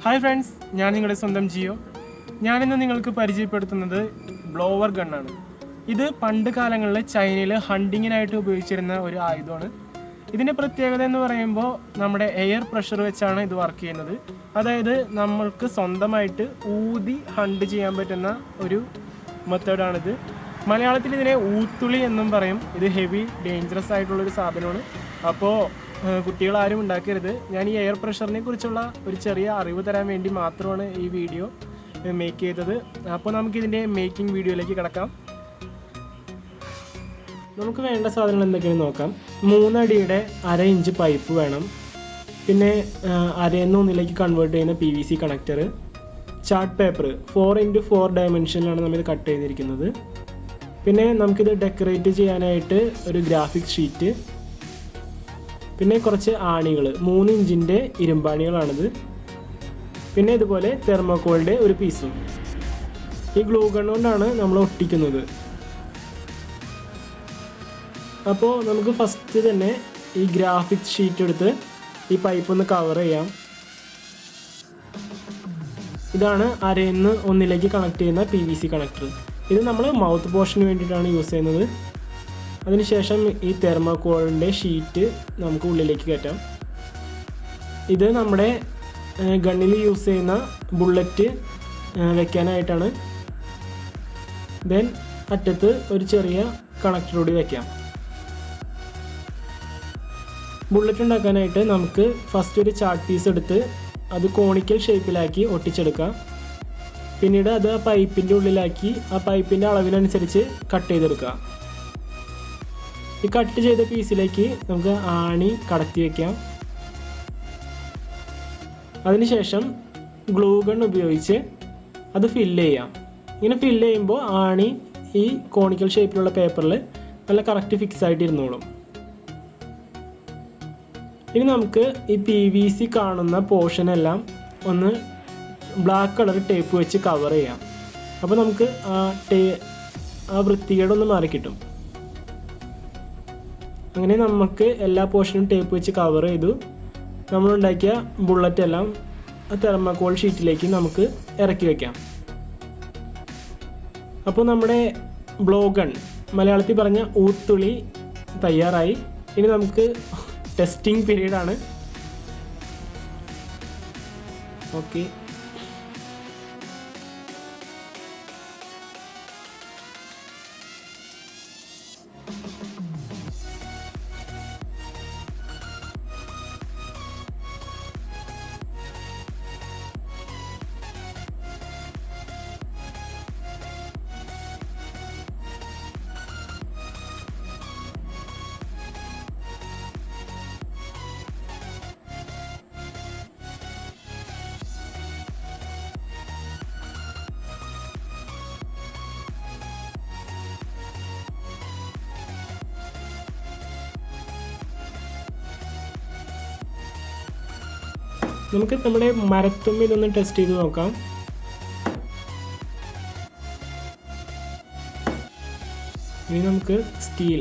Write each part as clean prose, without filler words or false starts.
Hi friends, ഞാൻ നിങ്ങളുടെ സ്വന്തം ജിയോ. ഞാനിന്ന് നിങ്ങൾക്ക് പരിചയപ്പെടുത്തുന്നത് ബ്ലോവർ ഗണ്ണാണ്. ഇത് പണ്ട് കാലങ്ങളിൽ ചൈനയിൽ ഹണ്ടിങ്ങിനായിട്ട് ഉപയോഗിച്ചിരുന്ന ഒരു ആയുധമാണ്. ഇതിൻ്റെ പ്രത്യേകത എന്ന് പറയുമ്പോൾ നമ്മുടെ എയർ പ്രഷർ വെച്ചാണ് ഇത് വർക്ക് ചെയ്യുന്നത്. അതായത് നമ്മൾക്ക് സ്വന്തമായിട്ട് ഊതി ഹണ്ട് ചെയ്യാൻ പറ്റുന്ന ഒരു മെത്തേഡാണിത്. മലയാളത്തിൽ ഇതിനെ ഊത്തുളി എന്നും പറയും. ഇത് ഹെവി ഡേഞ്ചറസ് ആയിട്ടുള്ളൊരു സാധനമാണ്. അപ്പോൾ കുട്ടികളാരും ഉണ്ടാക്കരുത്. ഞാൻ ഈ എയർ പ്രഷറിനെ കുറിച്ചുള്ള ഒരു ചെറിയ അറിവ് തരാൻ വേണ്ടി മാത്രമാണ് ഈ വീഡിയോ മേക്ക് ചെയ്തത്. അപ്പോൾ നമുക്കിതിൻ്റെ മേക്കിംഗ് വീഡിയോയിലേക്ക് കിടക്കാം. നമുക്ക് വേണ്ട സാധനങ്ങൾ എന്തൊക്കെയാണെന്ന് നോക്കാം. 3 അടിയുടെ 1/2 ഇഞ്ച് പൈപ്പ് വേണം. പിന്നെ 1/2 ഒന്നിലേക്ക് കൺവേർട്ട് ചെയ്യുന്ന PVC connector, chart paper 4x4 ഡയമെൻഷനിലാണ് നമ്മളിത് കട്ട് ചെയ്തിരിക്കുന്നത്. പിന്നെ നമുക്കിത് ഡെക്കറേറ്റ് ചെയ്യാനായിട്ട് ഒരു ഗ്രാഫിക് ഷീറ്റ്, പിന്നെ കുറച്ച് ആണികൾ 3 ഇഞ്ചിൻ്റെ ഇരുമ്പാണികളാണിത്. പിന്നെ ഇതുപോലെ തെർമോക്കോളിൻ്റെ ഒരു പീസും. ഈ ഗ്ലൂ ഗൺ കൊണ്ടാണ് നമ്മൾ ഒട്ടിക്കുന്നത്. അപ്പോൾ നമുക്ക് ഫസ്റ്റ് തന്നെ ഈ ഗ്രാഫിക് ഷീറ്റ് എടുത്ത് ഈ പൈപ്പ് ഒന്ന് കവർ ചെയ്യാം. ഇതാണ് 1/2 ഒന്നിലേക്ക് കണക്ട് ചെയ്യുന്ന PVC കണക്ടർ. ഇത് നമ്മൾ മൗത്ത് പോർഷന് വേണ്ടിയിട്ടാണ് യൂസ് ചെയ്യുന്നത്. അതിനുശേഷം ഈ തെർമോക്കോളിൻ്റെ ഷീറ്റ് നമുക്ക് ഉള്ളിലേക്ക് കയറ്റാം. ഇത് നമ്മുടെ ഗണ്ണിൽ യൂസ് ചെയ്യുന്ന ബുള്ളറ്റ് വെക്കാനായിട്ടാണ്. ദെൻ അറ്റത്ത് ഒരു ചെറിയ കണക്ടർ കൂടി വയ്ക്കാം. ബുള്ളറ്റ് ഉണ്ടാക്കാനായിട്ട് നമുക്ക് ഫസ്റ്റ് ഒരു ചാർട്ട് പീസ് എടുത്ത് അത് കോണിക്കൽ ഷേപ്പിലാക്കി ഒട്ടിച്ചെടുക്കാം. പിന്നീട് അത് ആ പൈപ്പിൻ്റെ ഉള്ളിലാക്കി ആ പൈപ്പിൻ്റെ അളവിനനുസരിച്ച് കട്ട് ചെയ്തെടുക്കുക. ഈ കട്ട് ചെയ്ത പീസിലേക്ക് നമുക്ക് ആണി കടത്തി വയ്ക്കാം. അതിനുശേഷം ഗ്ലൂ ഗൺ ഉപയോഗിച്ച് അത് ഫില്ല് ചെയ്യാം. ഇങ്ങനെ ഫില്ല് ചെയ്യുമ്പോൾ ആണി ഈ കോണിക്കൽ ഷേപ്പിലുള്ള പേപ്പറിൽ നല്ല കറക്റ്റ് ഫിക്സ് ആയിട്ട് ഇരുന്നോളും. ഇനി നമുക്ക് ഈ PVC കാണുന്ന പോർഷനെല്ലാം ഒന്ന് ബ്ലാക്ക് കളർ ടേപ്പ് വെച്ച് കവർ ചെയ്യാം. അപ്പോൾ നമുക്ക് ആ വൃത്തികേടൊന്ന് മാറിക്കിട്ടും. അങ്ങനെ നമുക്ക് എല്ലാ പോർഷനും ടേപ്പ് വെച്ച് കവർ ചെയ്തു. നമ്മളുണ്ടാക്കിയ ബുള്ളറ്റ് എല്ലാം ആ തെർമോക്കോൾ ഷീറ്റിലേക്ക് നമുക്ക് ഇറക്കി വയ്ക്കാം. അപ്പോൾ നമ്മുടെ ബ്ലോ ഗൺ, മലയാളത്തിൽ പറഞ്ഞ ഊത്തുളി, തയ്യാറായി. ഇനി നമുക്ക് ടെസ്റ്റിംഗ് പീരീഡാണ്. ഓക്കെ, നമുക്ക് നമ്മുടെ മരത്തുമ്മ ഇതൊന്ന് ടെസ്റ്റ് ചെയ്ത് നോക്കാം. ഇനി നമുക്ക് സ്റ്റീൽ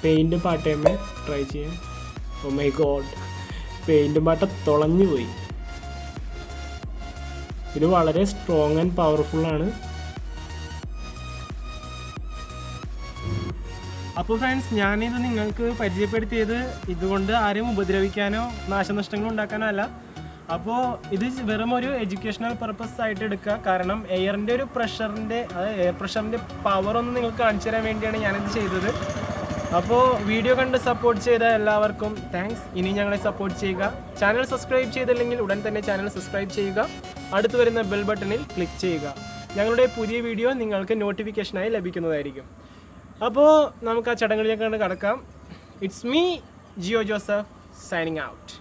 പെയിൻറ്റ് പാട്ടയമ്മ ട്രൈ ചെയ്യാം. ഓ മൈ ഗോഡ്, പെയിൻറ്റും പാട്ട തുളഞ്ഞു പോയി. ഇത് വളരെ സ്ട്രോങ് ആൻഡ് പവർഫുള്ളാണ്. അപ്പോൾ ഫ്രണ്ട്സ്, ഞാനിത് നിങ്ങൾക്ക് പരിചയപ്പെടുത്തിയത് ഇതുകൊണ്ട് ആരെയും ഉപദ്രവിക്കാനോ നാശനഷ്ടങ്ങൾ ഉണ്ടാക്കാനോ അല്ല. അപ്പോൾ ഇത് വെറും ഒരു എഡ്യൂക്കേഷണൽ പർപ്പസ് ആയിട്ട് എടുക്കുക. കാരണം എയറിൻ്റെ ഒരു പ്രഷറിൻ്റെ, എയർ പ്രഷറിൻ്റെ പവറൊന്നും നിങ്ങൾക്ക് കാണിച്ചു തരാൻ വേണ്ടിയാണ് ഞാനിത് ചെയ്തത്. അപ്പോൾ വീഡിയോ കണ്ട് സപ്പോർട്ട് ചെയ്ത എല്ലാവർക്കും താങ്ക്സ്. ഇനി ഞങ്ങളെ സപ്പോർട്ട് ചെയ്യുക. ചാനൽ സബ്സ്ക്രൈബ് ചെയ്തില്ലെങ്കിൽ ഉടൻ തന്നെ ചാനൽ സബ്സ്ക്രൈബ് ചെയ്യുക. അടുത്ത് വരുന്ന ബെൽ ബട്ടണിൽ ക്ലിക്ക് ചെയ്യുക. ഞങ്ങളുടെ പുതിയ വീഡിയോ നിങ്ങൾക്ക് നോട്ടിഫിക്കേഷനായി ലഭിക്കുന്നതായിരിക്കും. അപ്പോൾ നമുക്ക് ആ ചടങ്ങുകളിലേക്ക് കടക്കാം. It's me Jio Joseph signing out.